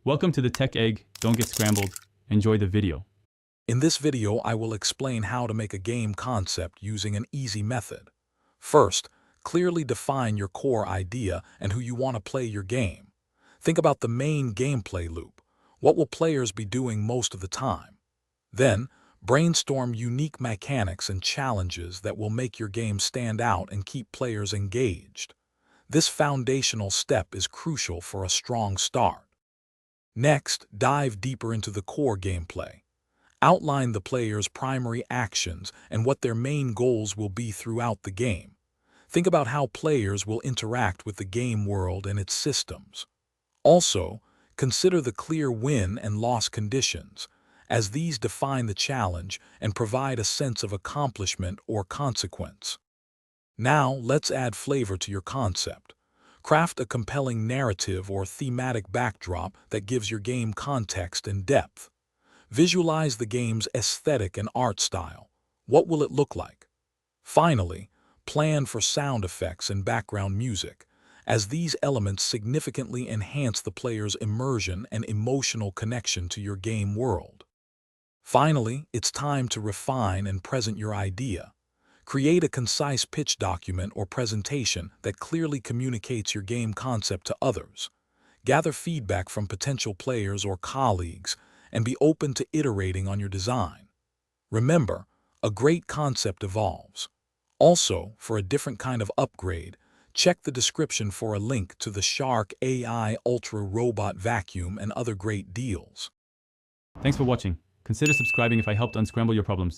Welcome to the Tech Egg. Don't get scrambled. Enjoy the video. In this video, I will explain how to make a game concept using an easy method. First, clearly define your core idea and who you want to play your game. Think about the main gameplay loop. What will players be doing most of the time? Then, brainstorm unique mechanics and challenges that will make your game stand out and keep players engaged. This foundational step is crucial for a strong start. Next, dive deeper into the core gameplay. Outline the player's primary actions and what their main goals will be throughout the game. Think about how players will interact with the game world and its systems. Also, consider the clear win and loss conditions, as these define the challenge and provide a sense of accomplishment or consequence. Now, let's add flavor to your concept. Craft a compelling narrative or thematic backdrop that gives your game context and depth. Visualize the game's aesthetic and art style. What will it look like? Finally, plan for sound effects and background music, as these elements significantly enhance the player's immersion and emotional connection to your game world. Finally, it's time to refine and present your idea. Create a concise pitch document or presentation that clearly communicates your game concept to others. Gather feedback from potential players or colleagues, and be open to iterating on your design. Remember, a great concept evolves. Also, for a different kind of upgrade, check the description for a link to the Shark AI Ultra Robot Vacuum and other great deals. Thanks for watching. Consider subscribing if I helped unscramble your problems.